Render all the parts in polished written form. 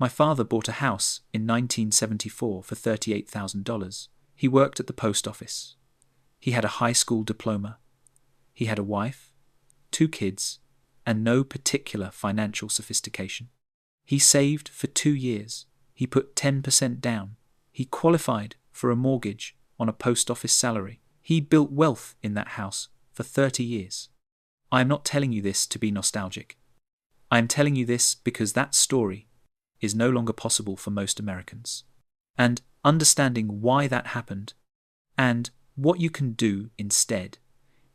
My father bought a house in 1974 for $38,000. He worked at the post office. He had a high school diploma. He had a wife, 2 kids, and no particular financial sophistication. He saved for 2 years. He put 10% down. He qualified for a mortgage on a post office salary. He built wealth in that house for 30 years. I am not telling you this to be nostalgic. I am telling you this because that story is no longer possible for most Americans. And understanding why that happened and what you can do instead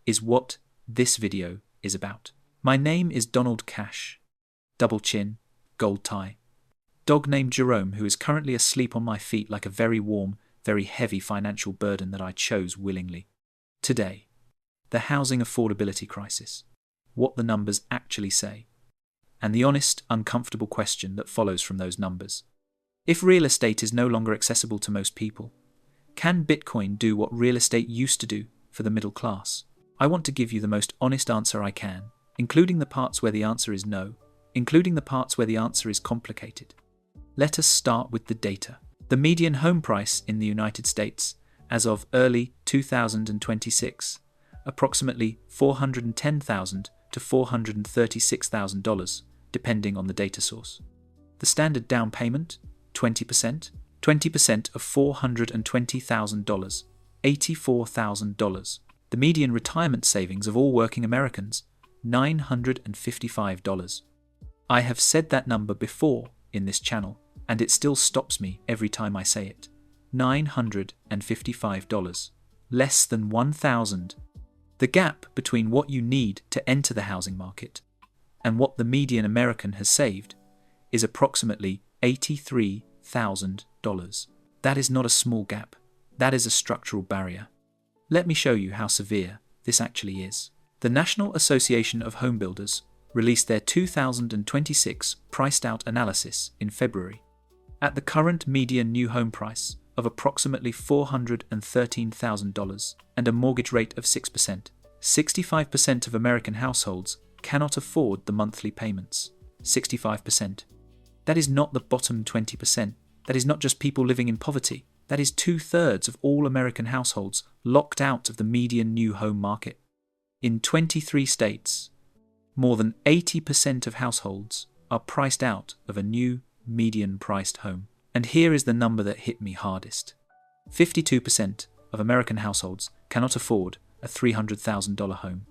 is what this video is about. My name is Donald Cash. Double chin, gold tie. Dog named Jerome, who is currently asleep on my feet like a very warm, very heavy financial burden that I chose willingly. Today, the housing affordability crisis. What the numbers actually say. And the honest, uncomfortable question that follows from those numbers. If real estate is no longer accessible to most people, can Bitcoin do what real estate used to do for the middle class? I want to give you the most honest answer I can, including the parts where the answer is no, including the parts where the answer is complicated. Let us start with the data. The median home price in the United States, as of early 2026, approximately $410,000 to $436,000, depending on the data source. The standard down payment, 20%, 20% of $420,000, $84,000. The median retirement savings of all working Americans, $955. I have said that number before in this channel, and it still stops me every time I say it. $955. Less than $1,000. The gap between what you need to enter the housing market and what the median American has saved is approximately $83,000. That is not a small gap. That is a structural barrier. Let me show you how severe this actually is. The National Association of Home Builders released their 2026 priced out analysis in February. At the current median new home price of approximately $413,000 and a mortgage rate of 6%, 65% of American households cannot afford the monthly payments. 65%. That is not the bottom 20%. That is not just people living in poverty. That is 2/3 of all American households locked out of the median new home market. In 23 states, more than 80% of households are priced out of a new median-priced home. And here is the number that hit me hardest. 52% of American households cannot afford a $300,000 home.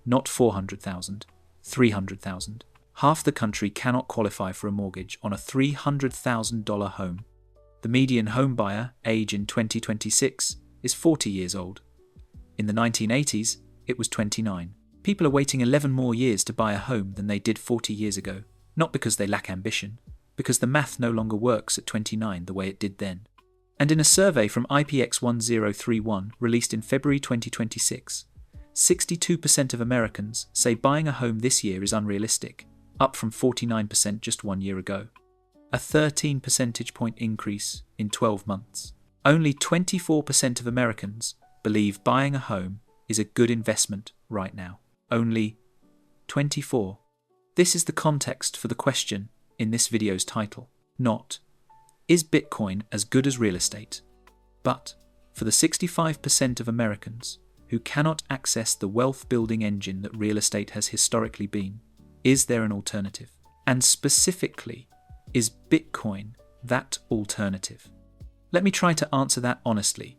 Not $400,000, $300,000. Half the country cannot qualify for a mortgage on a $300,000 home. The median home buyer age in 2026 is 40 years old. In the 1980s, it was 29. People are waiting 11 more years to buy a home than they did 40 years ago, not because they lack ambition, because the math no longer works at 29 the way it did then. And in a survey from IPX1031 released in February 2026, 62% of Americans say buying a home this year is unrealistic, up from 49% just 1 year ago. A 13 percentage point increase in 12 months. Only 24% of Americans believe buying a home is a good investment right now. Only 24. This is the context for the question in this video's title. Not, is Bitcoin as good as real estate? But, for the 65% of Americans who cannot access the wealth-building engine that real estate has historically been, is there an alternative? And specifically, is Bitcoin that alternative? Let me try to answer that honestly,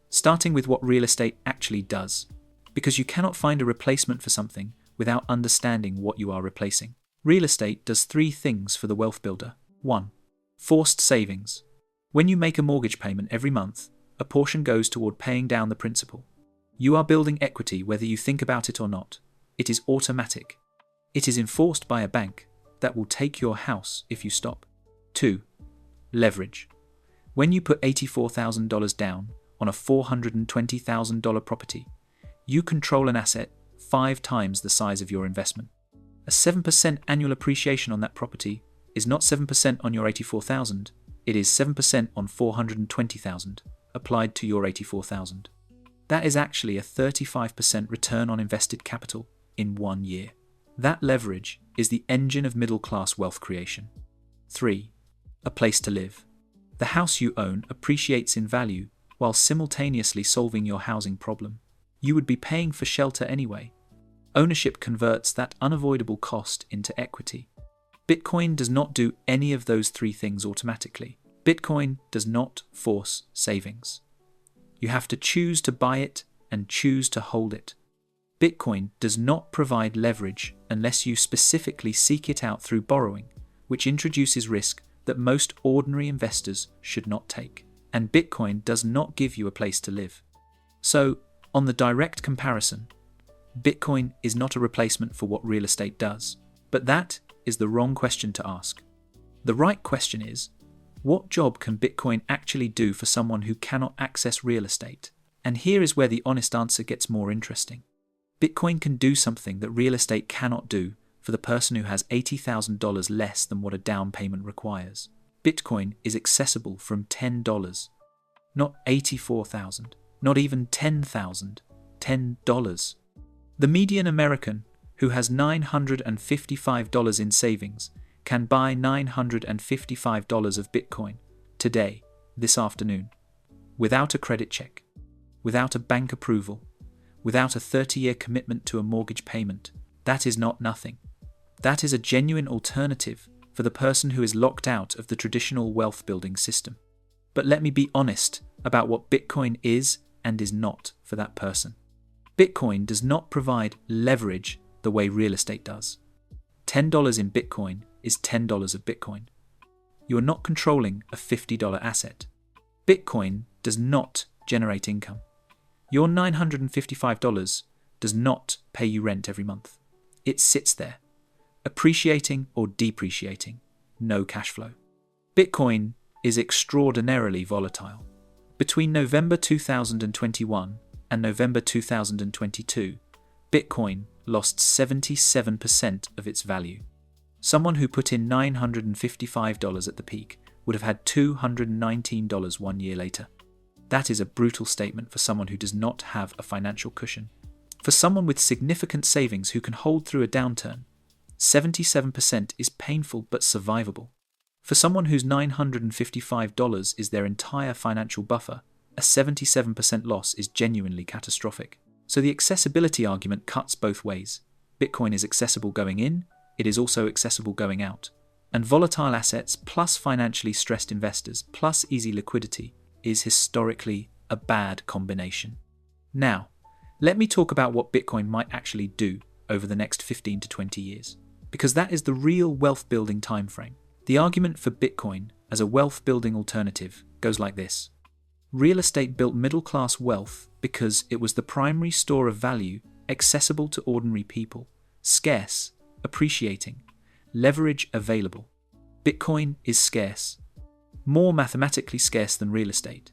starting with what real estate actually does, because you cannot find a replacement for something without understanding what you are replacing. Real estate does 3 things for the wealth builder. 1. Forced savings. When you make a mortgage payment every month, a portion goes toward paying down the principal. You are building equity whether you think about it or not. It is automatic. It is enforced by a bank that will take your house if you stop. 2. Leverage. When you put $84,000 down on a $420,000 property, you control an asset 5 times the size of your investment. A 7% annual appreciation on that property is not 7% on your $84,000, it is 7% on $420,000 applied to your $84,000. That is actually a 35% return on invested capital in 1 year. That leverage is the engine of middle-class wealth creation. 3. A place to live. The house you own appreciates in value while simultaneously solving your housing problem. You would be paying for shelter anyway. Ownership converts that unavoidable cost into equity. Bitcoin does not do any of those three things automatically. Bitcoin does not force savings. You have to choose to buy it and choose to hold it. Bitcoin does not provide leverage unless you specifically seek it out through borrowing, which introduces risk that most ordinary investors should not take. And Bitcoin does not give you a place to live. So, on the direct comparison, Bitcoin is not a replacement for what real estate does. But that is the wrong question to ask. The right question is, what job can Bitcoin actually do for someone who cannot access real estate? And here is where the honest answer gets more interesting. Bitcoin can do something that real estate cannot do for the person who has $80,000 less than what a down payment requires. Bitcoin is accessible from $10, not $84,000, not even $10,000, $10. The median American who has $955 in savings can buy $955 of Bitcoin today, this afternoon, without a credit check, without a bank approval, without a 30-year commitment to a mortgage payment. That is not nothing. That is a genuine alternative for the person who is locked out of the traditional wealth building system. But let me be honest about what Bitcoin is and is not for that person. Bitcoin does not provide leverage the way real estate does. $10 in Bitcoin is $10 of Bitcoin. You are not controlling a $50 asset. Bitcoin does not generate income. Your $955 does not pay you rent every month. It sits there, appreciating or depreciating, no cash flow. Bitcoin is extraordinarily volatile. Between November 2021 and November 2022, Bitcoin lost 77% of its value. Someone who put in $955 at the peak would have had $219 1 year later. That is a brutal statement for someone who does not have a financial cushion. For someone with significant savings who can hold through a downturn, 77% is painful but survivable. For someone whose $955 is their entire financial buffer, a 77% loss is genuinely catastrophic. So the accessibility argument cuts both ways. Bitcoin is accessible going in, it is also accessible going out. And volatile assets plus financially stressed investors plus easy liquidity is historically a bad combination. Now, let me talk about what Bitcoin might actually do over the next 15 to 20 years, because that is the real wealth building timeframe. The argument for Bitcoin as a wealth building alternative goes like this. Real estate built middle class wealth because it was the primary store of value accessible to ordinary people, scarce, appreciating, leverage available. Bitcoin is scarce, more mathematically scarce than real estate.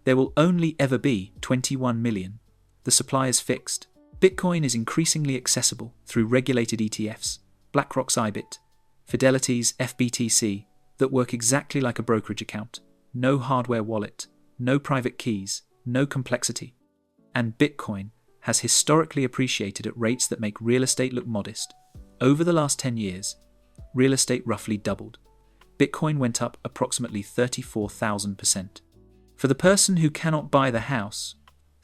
There will only ever be 21 million. The supply is fixed. Bitcoin is increasingly accessible through regulated ETFs, BlackRock's IBIT, Fidelity's FBTC, that work exactly like a brokerage account. No hardware wallet, no private keys, no complexity. And Bitcoin has historically appreciated at rates that make real estate look modest. Over the last 10 years, real estate roughly doubled. Bitcoin went up approximately 34,000%. For the person who cannot buy the house,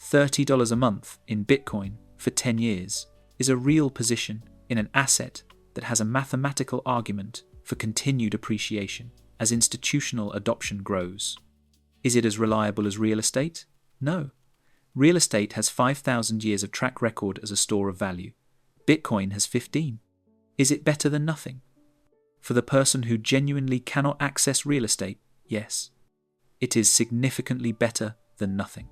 $30 a month in Bitcoin for 10 years is a real position in an asset that has a mathematical argument for continued appreciation as institutional adoption grows. Is it as reliable as real estate? No. Real estate has 5,000 years of track record as a store of value. Bitcoin has 15. Is it better than nothing? For the person who genuinely cannot access real estate, yes. It is significantly better than nothing.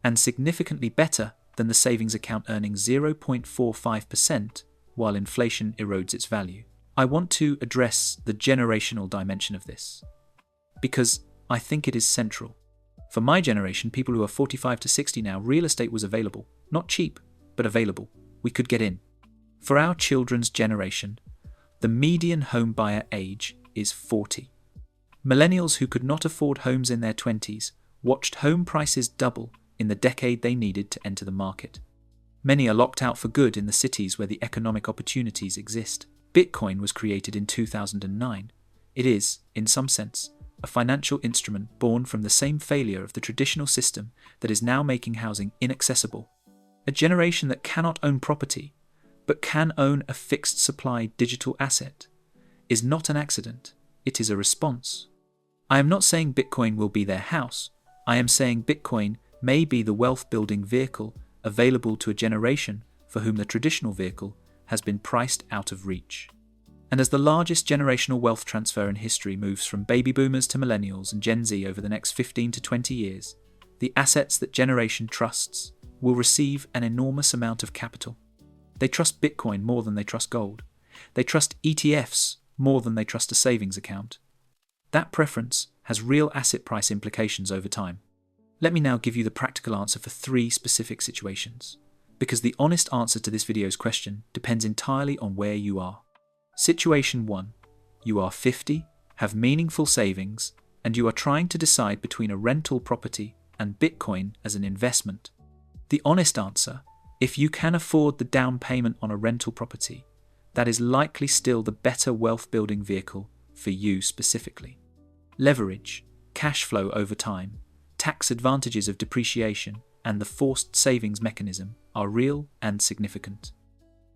And significantly better than the savings account earning 0.45% while inflation erodes its value. I want to address the generational dimension of this, because I think it is central. For my generation, people who are 45 to 60 now, real estate was available. Not cheap, but available. We could get in. For our children's generation, the median home buyer age is 40. Millennials who could not afford homes in their 20s watched home prices double in the decade they needed to enter the market. Many are locked out for good in the cities where the economic opportunities exist. Bitcoin was created in 2009. It is, in some sense, a financial instrument born from the same failure of the traditional system that is now making housing inaccessible. A generation that cannot own property, but can own a fixed supply digital asset, is not an accident, it is a response. I am not saying Bitcoin will be their house. I am saying Bitcoin may be the wealth-building vehicle available to a generation for whom the traditional vehicle has been priced out of reach. And as the largest generational wealth transfer in history moves from baby boomers to millennials and Gen Z over the next 15 to 20 years, the assets that generation trusts will receive an enormous amount of capital. They trust Bitcoin more than they trust gold. They trust ETFs more than they trust a savings account. That preference has real asset price implications over time. Let me now give you the practical answer for 3 specific situations, because the honest answer to this video's question depends entirely on where you are. Situation 1. You are 50, have meaningful savings, and you are trying to decide between a rental property and Bitcoin as an investment. The honest answer, if you can afford the down payment on a rental property, that is likely still the better wealth-building vehicle for you specifically. Leverage, cash flow over time, tax advantages of depreciation, and the forced savings mechanism are real and significant.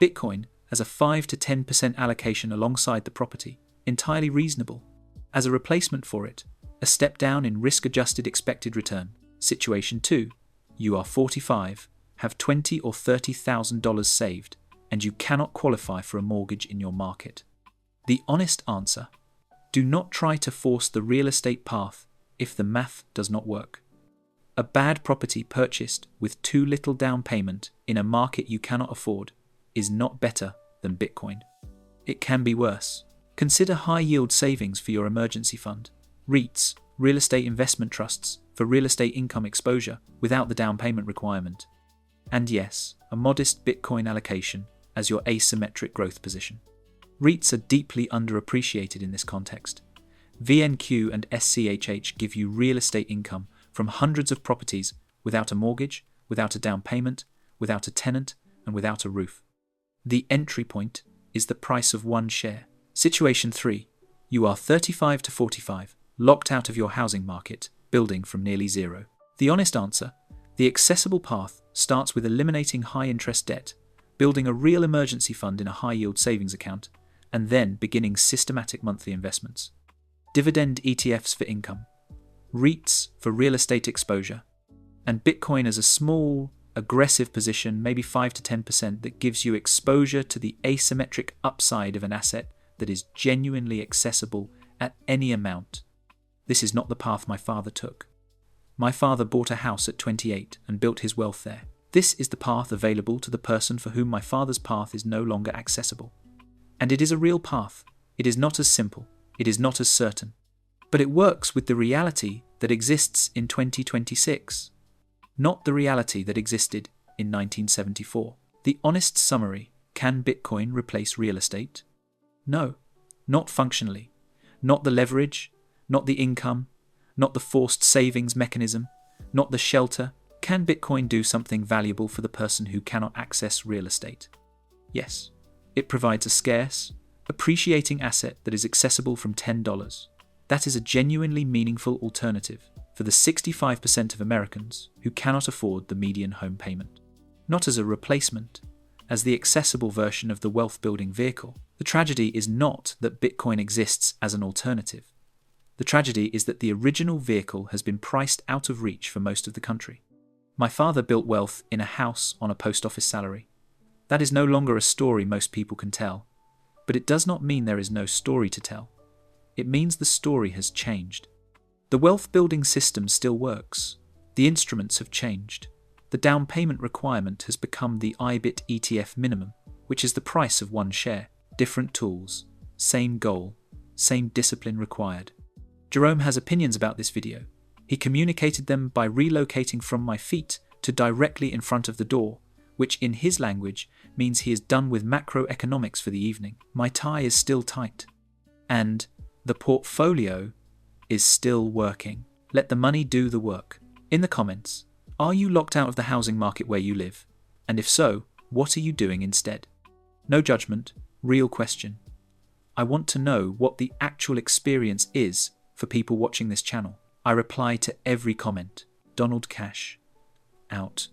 Bitcoin, as a 5 to 10% allocation alongside the property, entirely reasonable. As a replacement for it, a step down in risk-adjusted expected return. Situation 2. You are 45, have $20,000 or $30,000 saved, and you cannot qualify for a mortgage in your market. The honest answer: do not try to force the real estate path if the math does not work. A bad property purchased with too little down payment in a market you cannot afford is not better than Bitcoin. It can be worse. Consider high-yield savings for your emergency fund, REITs, real estate investment trusts for real estate income exposure without the down payment requirement. And yes, a modest Bitcoin allocation as your asymmetric growth position. REITs are deeply underappreciated in this context. VNQ and SCHH give you real estate income from hundreds of properties without a mortgage, without a down payment, without a tenant, and without a roof. The entry point is the price of one share. Situation 3. You are 35 to 45, locked out of your housing market, building from nearly zero. The honest answer: the accessible path starts with eliminating high-interest debt, building a real emergency fund in a high-yield savings account, and then beginning systematic monthly investments. Dividend ETFs for income, REITs for real estate exposure, and Bitcoin as a small, aggressive position, maybe 5 to 10%, that gives you exposure to the asymmetric upside of an asset that is genuinely accessible at any amount. This is not the path my father took. My father bought a house at 28 and built his wealth there. This is the path available to the person for whom my father's path is no longer accessible. And it is a real path. It is not as simple. It is not as certain. But it works with the reality that exists in 2026. Not the reality that existed in 1974. The honest summary: can Bitcoin replace real estate? No, not functionally. Not the leverage, not the income, not the forced savings mechanism, not the shelter. Can Bitcoin do something valuable for the person who cannot access real estate? Yes, it provides a scarce, appreciating asset that is accessible from $10. That is a genuinely meaningful alternative for the 65% of Americans who cannot afford the median home payment. Not as a replacement, as the accessible version of the wealth-building vehicle. The tragedy is not that Bitcoin exists as an alternative. The tragedy is that the original vehicle has been priced out of reach for most of the country. My father built wealth in a house on a post office salary. That is no longer a story most people can tell, but it does not mean there is no story to tell. It means the story has changed. The wealth-building system still works. The instruments have changed. The down payment requirement has become the IBIT ETF minimum, which is the price of one share. Different tools, same goal, same discipline required. Jerome has opinions about this video. He communicated them by relocating from my feet to directly in front of the door, which in his language means he is done with macroeconomics for the evening. My tie is still tight. And the portfolio is still working. Let the money do the work. In the comments, are you locked out of the housing market where you live? And if so, what are you doing instead? No judgment, real question. I want to know what the actual experience is for people watching this channel. I reply to every comment. Donald Cash. Out.